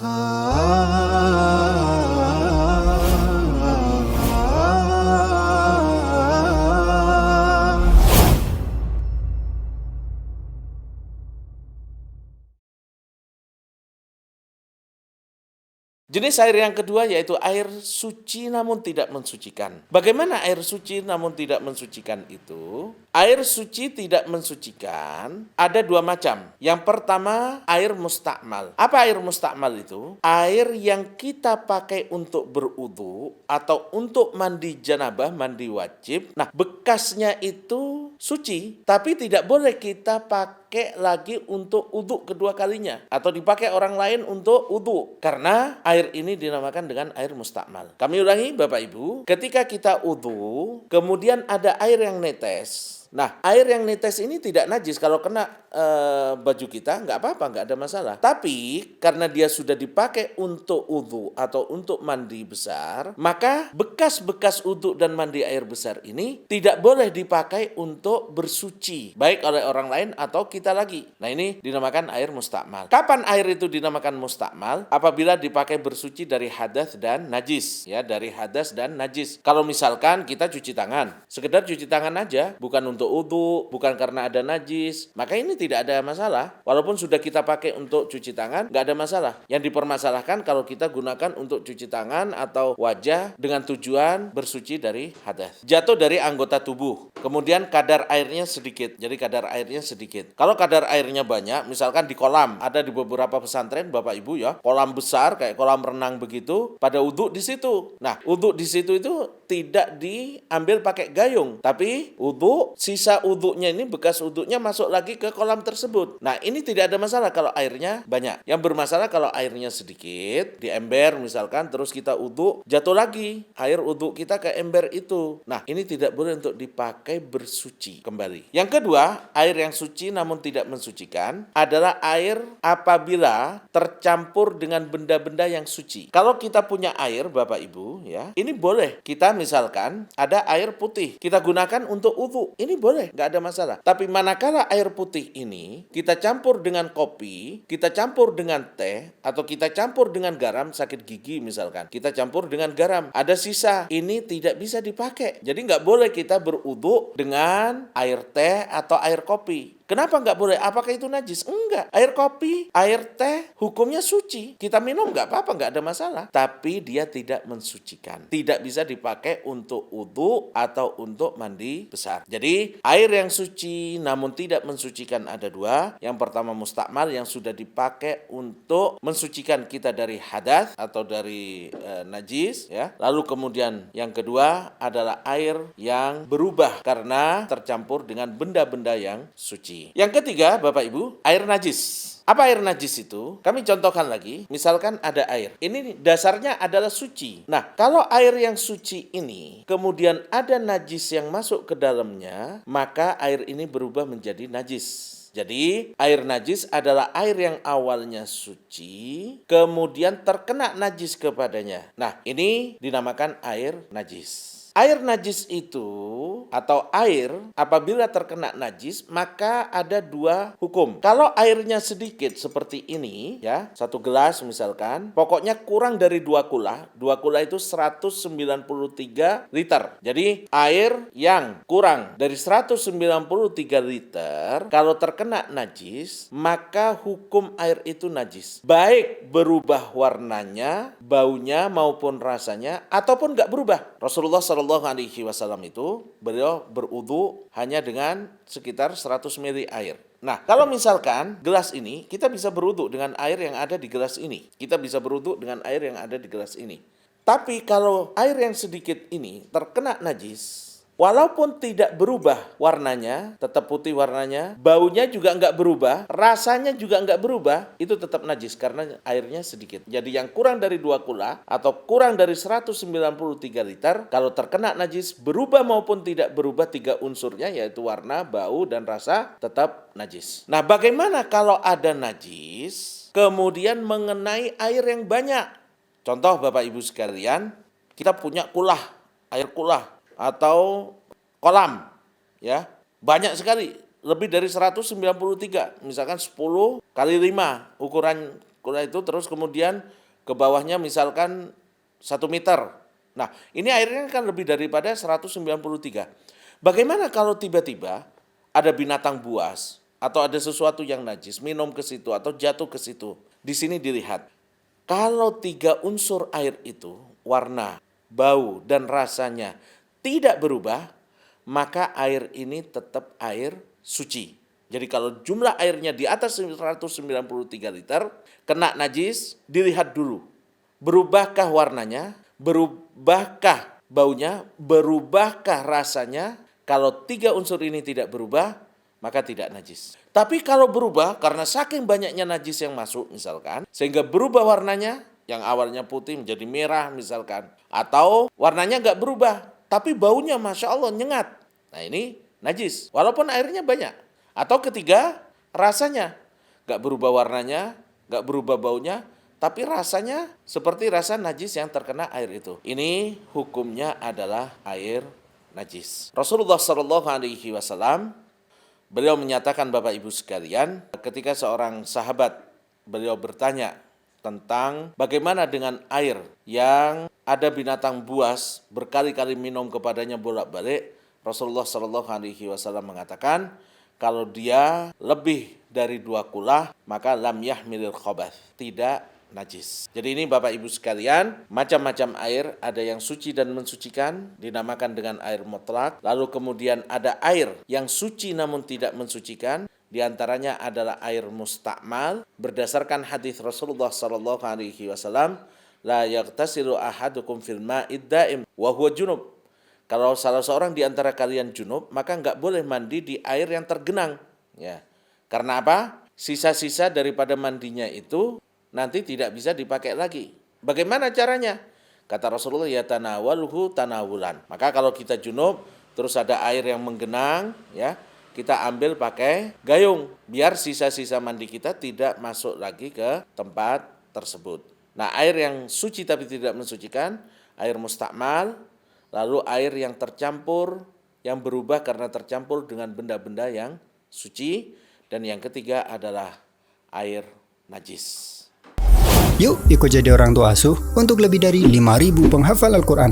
Jenis air yang kedua yaitu air suci namun tidak mensucikan. Bagaimana air suci namun tidak mensucikan itu? Air suci tidak mensucikan ada dua macam. Yang pertama air mustakmal. Apa air mustakmal itu? Air yang kita pakai untuk berwudu atau untuk mandi janabah, mandi wajib. Nah, bekasnya itu suci, tapi tidak boleh kita pakai lagi untuk wudu kedua kalinya atau dipakai orang lain untuk wudu karena air ini dinamakan dengan air mustakmal. Kami ulangi Bapak Ibu, ketika kita wudu kemudian ada air yang netes. Nah, air yang netes ini tidak najis. Kalau kena baju kita nggak apa-apa, nggak ada masalah. Tapi karena dia sudah dipakai untuk wudu atau untuk mandi besar, maka bekas-bekas wudu dan mandi air besar ini tidak boleh dipakai untuk bersuci, baik oleh orang lain atau kita lagi. Nah, ini dinamakan air mustakmal. Kapan air itu dinamakan mustakmal? Apabila dipakai bersuci dari hadas dan najis, ya, dari hadas dan najis. Kalau misalkan kita cuci tangan, sekedar cuci tangan aja, bukan untuk wudu, bukan karena ada najis, maka ini tidak ada masalah. Walaupun sudah kita pakai untuk cuci tangan, nggak ada masalah. Yang dipermasalahkan kalau kita gunakan untuk cuci tangan atau wajah dengan tujuan bersuci dari hadas. Jatuh dari anggota tubuh, kemudian kadar airnya sedikit. Jadi kadar airnya sedikit. Kalau kadar airnya banyak, misalkan di kolam, ada di beberapa pesantren Bapak Ibu ya, kolam besar kayak kolam renang begitu, pada wudu di situ. Nah, wudu di situ itu tidak diambil pakai gayung, tapi wudu, sisa wudunya ini, bekas wudunya masuk lagi ke kolam tersebut. Nah, ini tidak ada masalah kalau airnya banyak. Yang bermasalah kalau airnya sedikit, di ember misalkan, terus kita wudu, jatuh lagi air wudu kita ke ember itu. Nah, ini tidak boleh untuk dipakai bersuci kembali. Yang kedua, air yang suci namun tidak mensucikan adalah air apabila tercampur dengan benda-benda yang suci. Kalau kita punya air Bapak Ibu ya, ini boleh kita misalkan ada air putih, kita gunakan untuk wudu, ini boleh, nggak ada masalah. Tapi manakala air putih ini kita campur dengan kopi, kita campur dengan teh, atau kita campur dengan garam, sakit gigi misalkan, kita campur dengan garam, ada sisa, ini tidak bisa dipakai. Jadi nggak boleh kita berwudu dengan air teh atau air kopi. Kenapa nggak boleh? Apakah itu najis? Enggak. Air kopi, air teh, hukumnya suci. Kita minum nggak apa-apa, nggak ada masalah. Tapi dia tidak mensucikan. Tidak bisa dipakai untuk wudu atau untuk mandi besar. Jadi, air yang suci namun tidak mensucikan ada dua. Yang pertama mustakmal yang sudah dipakai untuk mensucikan kita dari hadas atau dari najis. Ya. Lalu kemudian yang kedua adalah air yang berubah karena tercampur dengan benda-benda yang suci. Yang ketiga, Bapak Ibu, air najis. Apa air najis itu? Kami contohkan lagi, misalkan ada air. Ini dasarnya adalah suci. Nah, kalau air yang suci ini, kemudian ada najis yang masuk ke dalamnya, maka air ini berubah menjadi najis. Jadi, air najis adalah air yang awalnya suci, kemudian terkena najis kepadanya. Nah, ini dinamakan air najis. Air najis itu atau air apabila terkena najis maka ada dua hukum. Kalau airnya sedikit seperti ini ya, 1 gelas misalkan, pokoknya kurang dari 2 kula. 2 kula itu 193 liter. Jadi air yang kurang dari 193 liter kalau terkena najis maka hukum air itu najis. Baik berubah warnanya, baunya maupun rasanya ataupun nggak berubah. Rasulullah SAW itu beliau berwudu hanya dengan sekitar 100 ml air. Nah, kalau misalkan gelas ini kita bisa berwudu dengan air yang ada di gelas ini. Kita bisa berwudu dengan air yang ada di gelas ini. Tapi kalau air yang sedikit ini terkena najis, walaupun tidak berubah warnanya, tetap putih warnanya, baunya juga nggak berubah, rasanya juga nggak berubah, itu tetap najis karena airnya sedikit. Jadi yang kurang dari 2 kula atau kurang dari 193 liter, kalau terkena najis, berubah maupun tidak berubah 3 unsurnya, yaitu warna, bau, dan rasa, tetap najis. Nah, bagaimana kalau ada najis, kemudian mengenai air yang banyak? Contoh Bapak Ibu sekalian, kita punya kulah, air kulah, atau kolam ya, banyak sekali, lebih dari 193, misalkan 10 kali 5 ukuran Kulah itu terus kemudian ke bawahnya misalkan 1 meter. Nah, ini airnya kan lebih daripada 193. Bagaimana kalau tiba-tiba ada binatang buas atau ada sesuatu yang najis minum ke situ atau jatuh ke situ? Di sini dilihat, kalau 3 unsur air itu, warna, bau, dan rasanya tidak berubah, maka air ini tetap air suci. Jadi kalau jumlah airnya di atas 193 liter, kena najis, dilihat dulu. Berubahkah warnanya? Berubahkah baunya? Berubahkah rasanya? Kalau 3 unsur ini tidak berubah, maka tidak najis. Tapi kalau berubah, karena saking banyaknya najis yang masuk misalkan, sehingga berubah warnanya, yang awalnya putih menjadi merah misalkan. Atau warnanya nggak berubah, tapi baunya Masya Allah nyengat. Nah ini najis, walaupun airnya banyak. Atau ketiga, rasanya nggak berubah warnanya, nggak berubah baunya, tapi rasanya seperti rasa najis yang terkena air itu. Ini hukumnya adalah air najis. Rasulullah SAW, beliau menyatakan, Bapak Ibu sekalian, ketika seorang sahabat beliau bertanya tentang bagaimana dengan air yang ada binatang buas berkali-kali minum kepadanya bolak-balik, Rasulullah SAW mengatakan, kalau dia lebih dari 2 kulah, maka lam yahmilil khabath, tidak najis. Jadi ini Bapak Ibu sekalian, macam-macam air, ada yang suci dan mensucikan, dinamakan dengan air mutlak. Lalu kemudian ada air yang suci namun tidak mensucikan, di antaranya adalah air mustakmal, berdasarkan hadis Rasulullah SAW, la yaghtasilu ahadukum fil ma'id daim wa huwa junub. Kalau salah seorang di antara kalian junub, maka enggak boleh mandi di air yang tergenang. Ya. Karena apa? Sisa-sisa daripada mandinya itu nanti tidak bisa dipakai lagi. Bagaimana caranya? Kata Rasulullah, ya tanawalhu tanawulan. Maka kalau kita junub, terus ada air yang menggenang, ya, kita ambil pakai gayung, biar sisa-sisa mandi kita tidak masuk lagi ke tempat tersebut. Nah, air yang suci tapi tidak mensucikan, air mustakmal, lalu air yang tercampur, yang berubah karena tercampur dengan benda-benda yang suci, dan yang ketiga adalah air najis. Yuk ikut jadi orang tua asuh untuk lebih dari 5.000 penghafal Al-Quran.